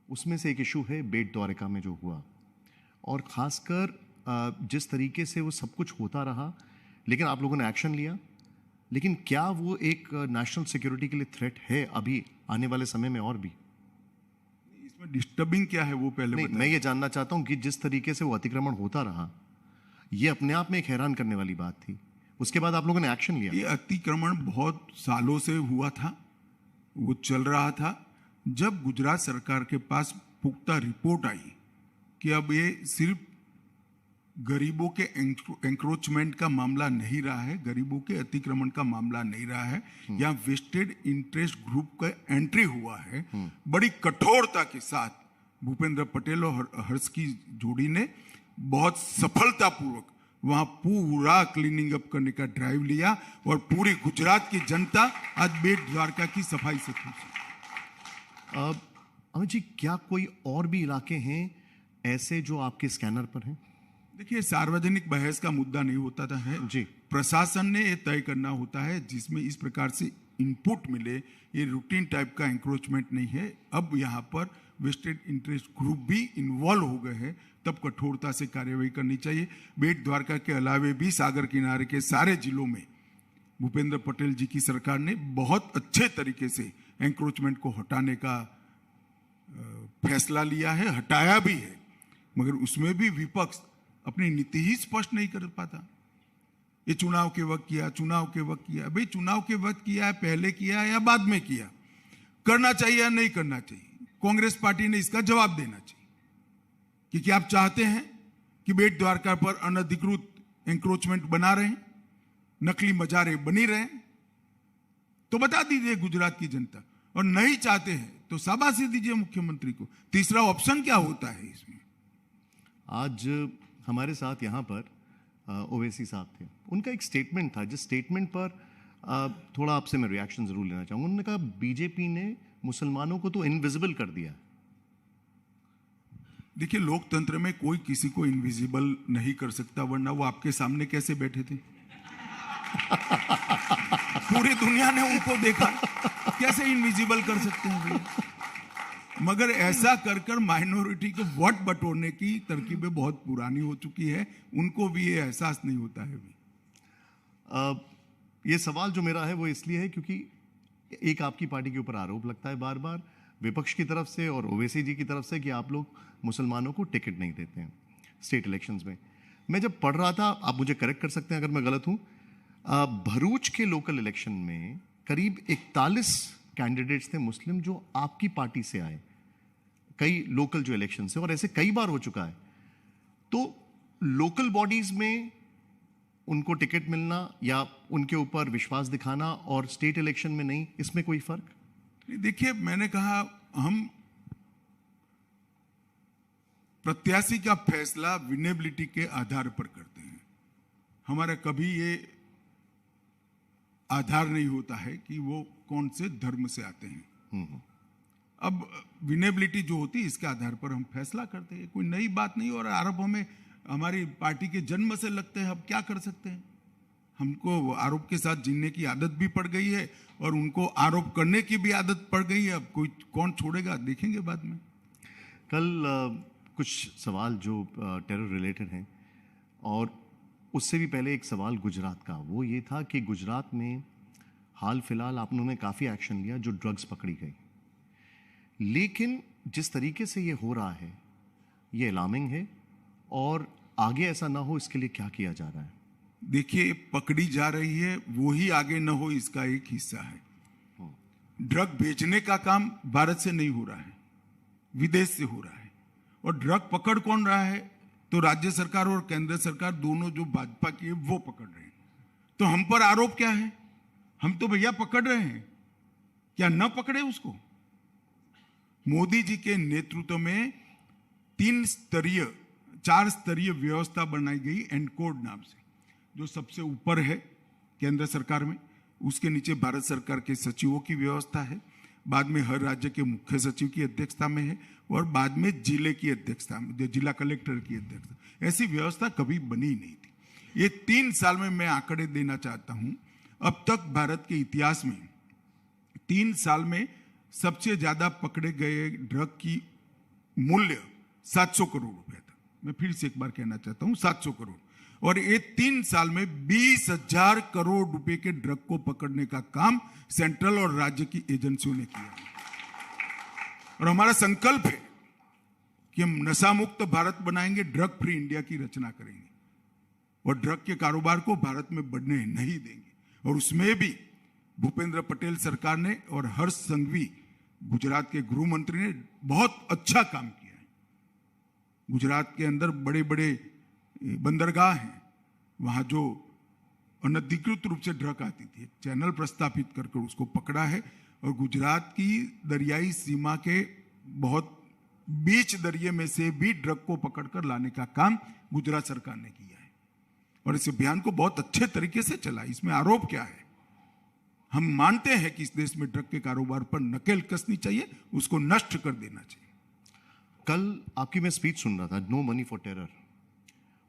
उसमें से एक इशू है बेट द्वारका में जो हुआ, और खासकर जिस तरीके से वो सब कुछ होता रहा, लेकिन आप लोगों ने एक्शन लिया। लेकिन क्या वो एक नेशनल सिक्योरिटी के लिए थ्रेट है अभी आने वाले समय में? और भी इसमें डिस्टर्बिंग क्या है वो पहले नहीं, मैं ये जानना चाहता हूं कि जिस तरीके से वो अतिक्रमण होता रहा, ये अपने आप में एक हैरान करने वाली बात थी। उसके बाद आप लोगों ने एक्शन लिया। ये अतिक्रमण बहुत सालों से हुआ था, वो चल रहा था। जब गुजरात सरकार के पास पुख्ता रिपोर्ट आई कि अब ये सिर्फ गरीबों के एंक्रोचमेंट का मामला नहीं रहा है, गरीबों के अतिक्रमण का मामला नहीं रहा है, या वेस्टेड इंटरेस्ट ग्रुप का एंट्री हुआ है, बड़ी कठोरता के साथ भूपेंद्र पटेल और हर्ष की जोड़ी ने बहुत सफलतापूर्वक वहां पूरा क्लीनिंग अप करने का ड्राइव लिया और पूरी गुजरात की जनता आज बेट द्वारका की सफाई से खुश है। अमित जी, क्या कोई और भी इलाके हैं ऐसे जो आपके स्कैनर पर हैं? देखिए, सार्वजनिक बहस का मुद्दा नहीं होता था है जी। प्रशासन ने ये तय करना होता है जिसमें इस प्रकार से इनपुट मिले। ये रूटीन टाइप का एंक्रोचमेंट नहीं है। अब यहाँ पर वेस्टेड इंटरेस्ट ग्रुप भी इन्वॉल्व हो गए हैं, तब कठोरता से कार्यवाही करनी चाहिए। बेट द्वारका के अलावे भी सागर किनारे के सारे जिलों में भूपेंद्र पटेल जी की सरकार ने बहुत अच्छे तरीके से एंक्रोचमेंट को हटाने का फैसला लिया है, हटाया भी है, मगर उसमें भी विपक्ष अपनी नीति ही स्पष्ट नहीं कर पाता। ये चुनाव के वक्त किया, चुनाव के वक्त किया। भाई, चुनाव के वक्त किया है, पहले किया या बाद में किया, करना चाहिए या नहीं करना चाहिए, कांग्रेस पार्टी ने इसका जवाब देना चाहिए। क्योंकि आप चाहते हैं कि बेट द्वारका पर अनधिकृत एंक्रोचमेंट बना रहे, नकली मजारे बनी रहे, तो बता दीजिए गुजरात की जनता। और नहीं चाहते हैं तो शाबाशी दीजिए मुख्यमंत्री को। तीसरा ऑप्शन क्या होता है इसमें? आज हमारे साथ यहाँ पर ओवैसी साहब थे। उनका एक स्टेटमेंट था, जिस स्टेटमेंट पर थोड़ा आपसे मैं रिएक्शन जरूर लेना चाहूंगा। उन्होंने कहा बीजेपी ने मुसलमानों को तो इनविजिबल कर दिया। देखिए, लोकतंत्र में कोई किसी को इनविजिबल नहीं कर सकता, वरना वो आपके सामने कैसे बैठे थे? पूरी दुनिया ने उनको देखा, कैसे इनविजिबल कर सकते हैं भैया? मगर ऐसा कर कर माइनॉरिटी को वोट बटोरने की तरकीबें बहुत पुरानी हो चुकी है, उनको भी ये एहसास नहीं होता है अभी। ये सवाल जो मेरा है वो इसलिए है क्योंकि एक आपकी पार्टी के ऊपर आरोप लगता है बार बार विपक्ष की तरफ से और ओवैसी जी की तरफ से कि आप लोग मुसलमानों को टिकट नहीं देते हैं स्टेट इलेक्शंस में। मैं जब पढ़ रहा था, आप मुझे करेक्ट कर सकते हैं अगर मैं गलत हूं, भरूच के लोकल इलेक्शन में करीब 41 कैंडिडेट्स थे मुस्लिम जो आपकी पार्टी से आए, कई लोकल जो इलेक्शन से, और ऐसे कई बार हो चुका है। तो लोकल बॉडीज में उनको टिकट मिलना या उनके ऊपर विश्वास दिखाना और स्टेट इलेक्शन में नहीं, इसमें कोई फर्क? देखिए, मैंने कहा हम प्रत्याशी का फैसला विनेबिलिटी के आधार पर करते हैं। हमारा कभी ये आधार नहीं होता है कि वो कौन से धर्म से आते हैं। अब विनेबिलिटी जो होती है इसके आधार पर हम फैसला करते हैं, कोई नई बात नहीं। और आरोप हमें हमारी पार्टी के जन्म से लगते हैं, अब क्या कर सकते हैं? हमको आरोप के साथ जीने की आदत भी पड़ गई है और उनको आरोप करने की भी आदत पड़ गई है। अब कोई कौन छोड़ेगा, देखेंगे बाद में। कल कुछ सवाल जो टेरर रिलेटेड हैं, और उससे भी पहले एक सवाल गुजरात का, वो ये था कि गुजरात में हाल फिलहाल आप लोगों ने काफ़ी एक्शन लिया, जो ड्रग्स पकड़ी गई, लेकिन जिस तरीके से ये हो रहा है ये अलार्मिंग है, और आगे ऐसा ना हो इसके लिए क्या किया जा रहा है? देखिए, पकड़ी जा रही है वो ही आगे न हो इसका एक हिस्सा है। ड्रग बेचने का काम भारत से नहीं हो रहा है, विदेश से हो रहा है। और ड्रग पकड़ कौन रहा है? तो राज्य सरकार और केंद्र सरकार दोनों जो भाजपा की है वो पकड़ रहे हैं। तो हम पर आरोप क्या है? हम तो भैया पकड़ रहे हैं, क्या न पकड़े उसको? मोदी जी के नेतृत्व में 4 स्तरीय व्यवस्था बनाई गई एनकोड नाम से, जो सबसे ऊपर है केंद्र सरकार में, उसके नीचे भारत सरकार के सचिवों की व्यवस्था है, बाद में हर राज्य के मुख्य सचिव की अध्यक्षता में है, और बाद में जिले की अध्यक्षता में, जिला कलेक्टर की अध्यक्षता। ऐसी व्यवस्था कभी बनी नहीं थी। ये 3 साल में मैं आंकड़े देना चाहता हूं। अब तक भारत के इतिहास में 3 साल में सबसे ज्यादा पकड़े गए ड्रग की मूल्य 700 करोड़ रुपए था। मैं फिर से एक बार कहना चाहता हूं, 700 करोड़। और ये 3 साल में 20,000 करोड़ रुपए के ड्रग को पकड़ने का काम सेंट्रल और राज्य की एजेंसियों ने किया। और हमारा संकल्प है कि हम नशा मुक्त भारत बनाएंगे, ड्रग फ्री इंडिया की रचना करेंगे और ड्रग के कारोबार को भारत में बढ़ने नहीं देंगे। और उसमें भी भूपेंद्र पटेल सरकार ने और हर्ष संघवी गुजरात के गृह मंत्री ने बहुत अच्छा काम किया है। गुजरात के अंदर बड़े बड़े बंदरगाह हैं, वहां जो अनधिकृत रूप से ड्रग आती थी, चैनल प्रस्थापित करके उसको पकड़ा है। और गुजरात की दरियाई सीमा के बहुत बीच दरिये में से भी ड्रग को पकड़कर लाने का काम गुजरात सरकार ने किया है। और इस अभियान को बहुत अच्छे तरीके से चला। इसमें आरोप क्या है? हम मानते हैं कि इस देश में ड्रग के कारोबार पर नकेल कसनी चाहिए, उसको नष्ट कर देना चाहिए। कल आपकी मैं स्पीच सुन रहा था, नो मनी फॉर टेरर,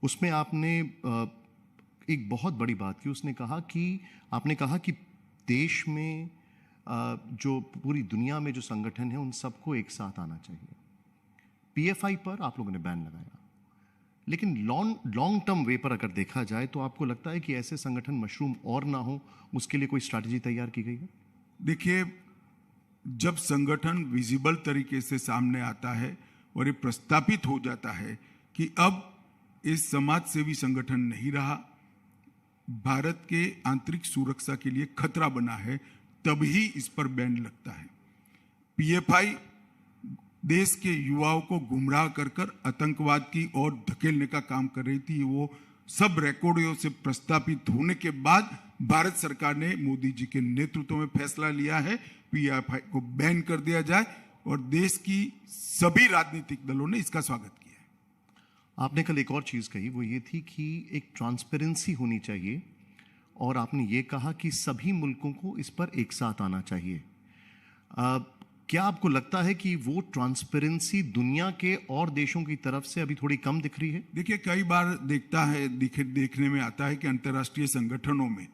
उसमें आपने एक बहुत बड़ी बात की। आपने कहा कि देश में जो पूरी दुनिया में जो संगठन है उन सबको एक साथ आना चाहिए। पीएफआई पर आप लोगों ने बैन लगाया, लेकिन लॉन्ग टर्म वे पर अगर देखा जाए तो आपको लगता है कि ऐसे संगठन मशरूम और ना हो, उसके लिए कोई स्ट्रैटेजी तैयार की गई है? देखिए, जब संगठन विजिबल तरीके से सामने आता है और ये प्रस्तापित हो जाता है कि अब इस समाज सेवी संगठन नहीं रहा, भारत के आंतरिक सुरक्षा के लिए खतरा बना है, तभी इस पर बैन लगता है। पीएफआई देश के युवाओं को गुमराह कर आतंकवाद की ओर धकेलने का काम कर रही थी। वो सब रिकॉर्डों से प्रस्तापित होने के बाद भारत सरकार ने मोदी जी के नेतृत्व में फैसला लिया है पीएफआई को बैन कर दिया जाए, और देश की सभी राजनीतिक दलों ने इसका स्वागत किया है। आपने कल एक और चीज कही, वो ये थी कि एक ट्रांसपेरेंसी होनी चाहिए, और आपने ये कहा कि सभी मुल्कों को इस पर एक साथ आना चाहिए। क्या आपको लगता है कि वो ट्रांसपेरेंसी दुनिया के और देशों की तरफ से अभी थोड़ी कम दिख रही है? देखिए, कई बार देखने में आता है कि अंतर्राष्ट्रीय संगठनों में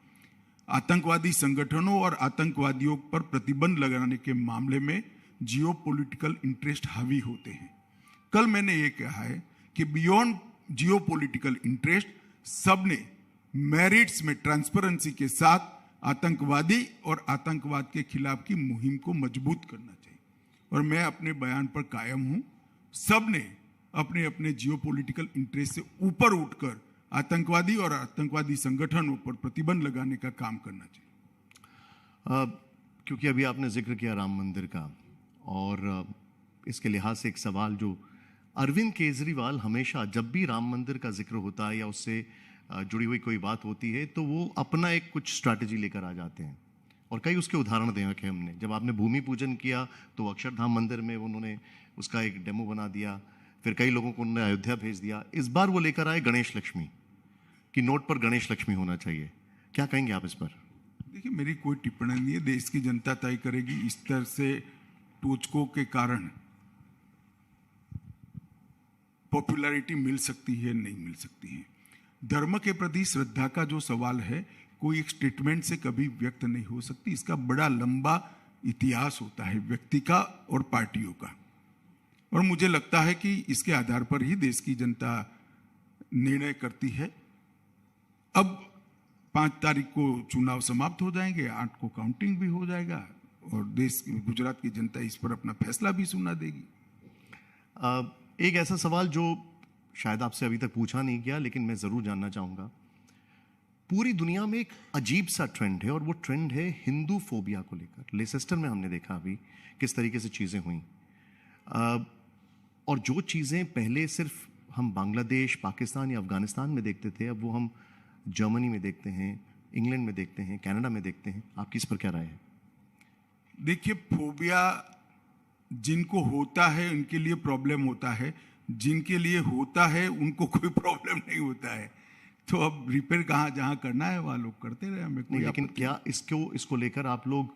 आतंकवादी संगठनों और आतंकवादियों पर प्रतिबंध लगाने के मामले में जियोपॉलिटिकल इंटरेस्ट हावी होते हैं। कल मैंने ये कहा है कि बियॉन्ड जियोपॉलिटिकल इंटरेस्ट सबने मेरिट्स में ट्रांसपेरेंसी के साथ आतंकवादी और आतंकवाद के खिलाफ की मुहिम को मजबूत करना चाहिए, और मैं अपने बयान पर कायम हूं। सबने अपने अपने जियोपॉलिटिकल इंटरेस्ट से ऊपर उठकर आतंकवादी और आतंकवादी संगठनों पर प्रतिबंध लगाने का काम करना चाहिए। क्योंकि अभी आपने जिक्र किया राम मंदिर का, और इसके लिहाज से एक सवाल, जो अरविंद केजरीवाल हमेशा जब भी राम मंदिर का जिक्र होता है या उससे जुड़ी हुई कोई बात होती है तो वो अपना एक कुछ स्ट्रैटेजी लेकर आ जाते हैं, और कई उसके उदाहरण दे रखे हमने। जब आपने भूमि पूजन किया तो अक्षरधाम मंदिर में उन्होंने उसका एक डेमो बना दिया, फिर कई लोगों को उन्होंने अयोध्या भेज दिया। इस बार वो लेकर आए गणेश लक्ष्मी, कि नोट पर गणेश लक्ष्मी होना चाहिए। क्या कहेंगे आप इस पर? देखिए, मेरी कोई टिप्पणी नहीं है, देश की जनता तय करेगी। इस तरह से टोचकों के कारण पॉपुलैरिटी मिल सकती है, नहीं मिल सकती है। धर्म के प्रति श्रद्धा का जो सवाल है, कोई एक स्टेटमेंट से कभी व्यक्त नहीं हो सकती। इसका बड़ा लंबा इतिहास होता है व्यक्ति का और पार्टियों का, और मुझे लगता है कि इसके आधार पर ही देश की जनता निर्णय करती है। अब 5 तारीख को चुनाव समाप्त हो जाएंगे, 8 को काउंटिंग भी हो जाएगा, और गुजरात की जनता इस पर अपना फैसला भी सुना देगी। एक ऐसा सवाल जो शायद आपसे अभी तक पूछा नहीं गया, लेकिन मैं जरूर जानना चाहूंगा। पूरी दुनिया में एक अजीब सा ट्रेंड है, और वो ट्रेंड है हिंदू फोबिया को लेकर। लेसेस्टर में हमने देखा अभी किस तरीके से चीजें हुई, और जो चीजें पहले सिर्फ हम बांग्लादेश, पाकिस्तान या अफगानिस्तान में देखते थे, अब वो हम जर्मनी में देखते हैं, इंग्लैंड में देखते हैं, कनाडा में देखते हैं। आपकी इस पर क्या राय है? देखिए, फोबिया जिनको होता है उनके लिए प्रॉब्लम होता है, जिनके लिए होता है उनको कोई प्रॉब्लम नहीं होता है। तो अब रिपेयर जहां करना है वहां लोग करते रहे, हमें कोई। लेकिन क्या इसको लेकर आप लोग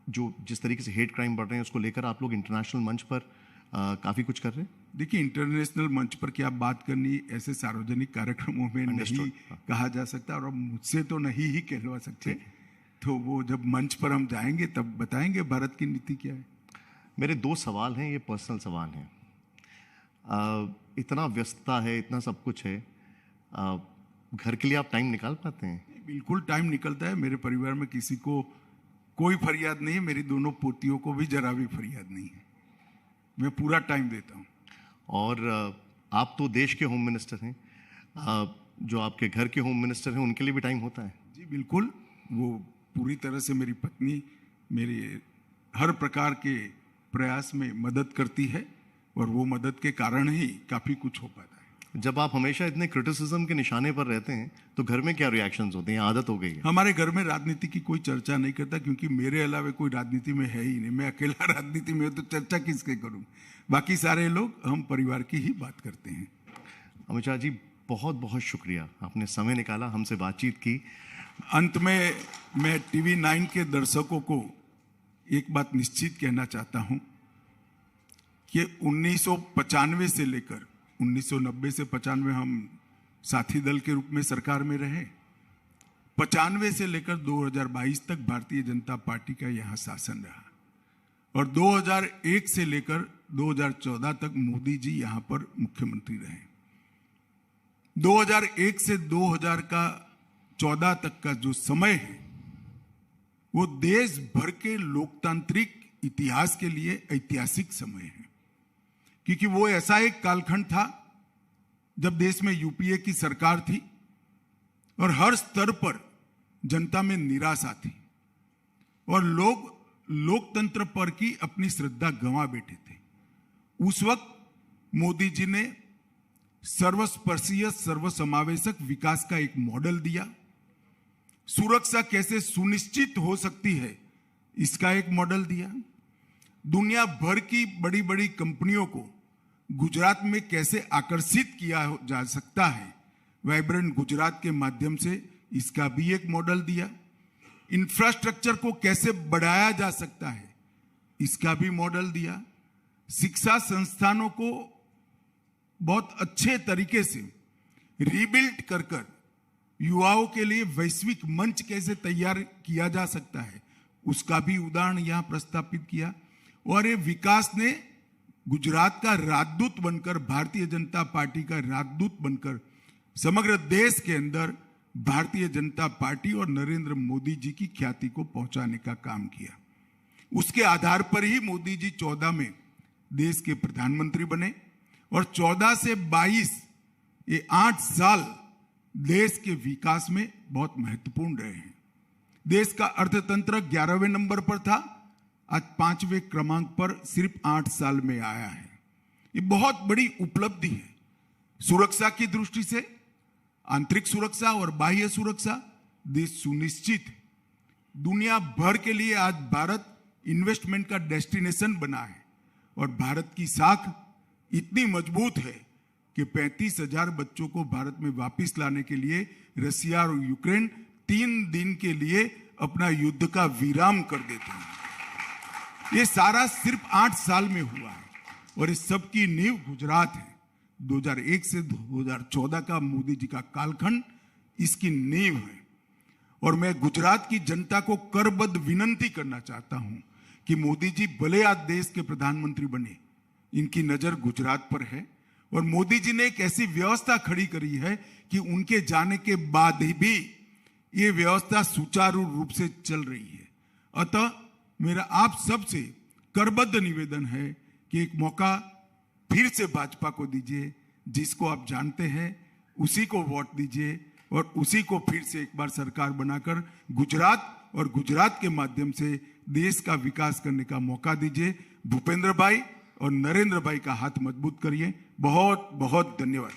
जो जिस तरीके से हेट क्राइम बढ़ रहे हैं उसको लेकर आप लोग इंटरनेशनल मंच पर काफी कुछ कर रहे हैं? देखिए, इंटरनेशनल मंच पर क्या बात करनी, ऐसे सार्वजनिक कार्यक्रमों में नहीं कहा जा सकता, और अब मुझसे तो नहीं ही कहलवा सकते। तो वो जब मंच पर हम जाएंगे तब बताएंगे भारत की नीति क्या है। मेरे 2 सवाल हैं, ये पर्सनल सवाल हैं। इतना व्यस्तता है, इतना सब कुछ है, घर के लिए आप टाइम निकाल पाते हैं? बिल्कुल टाइम निकलता है। मेरे परिवार में किसी को कोई फरियाद नहीं है, मेरी दोनों पोतियों को भी जरा भी फरियाद नहीं है। मैं पूरा टाइम देता हूँ। और आप तो देश के होम मिनिस्टर हैं, जो आपके घर के होम मिनिस्टर हैं उनके लिए भी टाइम होता है? जी बिल्कुल, वो पूरी तरह से मेरी पत्नी मेरे हर प्रकार के प्रयास में मदद करती है, और वो मदद के कारण ही काफी कुछ हो पाता है। जब आप हमेशा इतने क्रिटिसिज्म के निशाने पर रहते हैं तो घर में क्या रिएक्शंस होते हैं? आदत हो गई है? हमारे घर में राजनीति की कोई चर्चा नहीं करता, क्योंकि मेरे अलावा कोई राजनीति में है ही नहीं। मैं अकेला राजनीति में, तो चर्चा किसके करूं? बाकी सारे लोग हम परिवार की ही बात करते हैं। अमित शाह जी, बहुत बहुत शुक्रिया, आपने समय निकाला, हमसे बातचीत की। अंत में मैं टीवी 9 के दर्शकों को एक बात निश्चित कहना चाहता हूं कि 1995 से लेकर 1990 से 95 हम साथी दल के रूप में सरकार में रहे। 95 से लेकर 2022 तक भारतीय जनता पार्टी का यहाँ शासन रहा और 2001 से लेकर 2014 तक मोदी जी यहाँ पर मुख्यमंत्री रहे। 2001 से 2014 तक का जो समय है वो देश भर के लोकतांत्रिक इतिहास के लिए ऐतिहासिक समय है, क्योंकि वो ऐसा एक कालखंड था जब देश में यूपीए की सरकार थी और हर स्तर पर जनता में निराशा थी और लोग लोकतंत्र पर की अपनी श्रद्धा गंवा बैठे थे। उस वक्त मोदी जी ने सर्वस्पर्शीय सर्वसमावेशक विकास का एक मॉडल दिया। सुरक्षा कैसे सुनिश्चित हो सकती है इसका एक मॉडल दिया। दुनिया भर की बड़ी बड़ी कंपनियों को गुजरात में कैसे आकर्षित किया जा सकता है, वाइब्रेंट गुजरात के माध्यम से, इसका भी एक मॉडल दिया। इंफ्रास्ट्रक्चर को कैसे बढ़ाया जा सकता है, इसका भी मॉडल दिया। शिक्षा संस्थानों को बहुत अच्छे तरीके से रीबिल्ड कर युवाओं के लिए वैश्विक मंच कैसे तैयार किया जा सकता है, उसका भी उदाहरण यहां प्रस्तापित किया। और ये विकास ने गुजरात का राजदूत बनकर, भारतीय जनता पार्टी का राजदूत बनकर समग्र देश के अंदर भारतीय जनता पार्टी और नरेंद्र मोदी जी की ख्याति को पहुंचाने का काम किया। उसके आधार पर ही मोदी जी 14 में देश के प्रधानमंत्री बने और 14 से 22 ये 8 साल देश के विकास में बहुत महत्वपूर्ण रहे हैं। देश का अर्थतंत्र 11वें नंबर पर था, आज 5वें क्रमांक पर सिर्फ 8 साल में आया है। ये बहुत बड़ी उपलब्धि है। सुरक्षा की दृष्टि से आंतरिक सुरक्षा और बाह्य सुरक्षा देश सुनिश्चित है। दुनिया भर के लिए आज भारत इन्वेस्टमेंट का डेस्टिनेशन बना है और भारत की साख इतनी मजबूत है कि 35,000 बच्चों को भारत में वापस लाने के लिए रसिया और यूक्रेन 3 दिन के लिए अपना युद्ध का विराम कर देते हैं। ये सारा सिर्फ 8 साल में हुआ है और इस सब की नींव गुजरात है। 2001 से 2014 का मोदी जी का कालखंड इसकी नींव है। और मैं गुजरात की जनता को करबद्ध विनंती करना चाहता हूं कि मोदी जी भले आज देश के प्रधानमंत्री बने, इनकी नजर गुजरात पर है और मोदी जी ने एक ऐसी व्यवस्था खड़ी करी है कि उनके जाने के बाद भी ये व्यवस्था सुचारू रूप से चल रही है। अतः मेरा आप सबसे करबद्ध निवेदन है कि एक मौका फिर से भाजपा को दीजिए, जिसको आप जानते हैं उसी को वोट दीजिए और उसी को फिर से एक बार सरकार बनाकर गुजरात और गुजरात के माध्यम से देश का विकास करने का मौका दीजिए। भूपेंद्र भाई और नरेंद्र भाई का हाथ मजबूत करिए। बहुत बहुत धन्यवाद।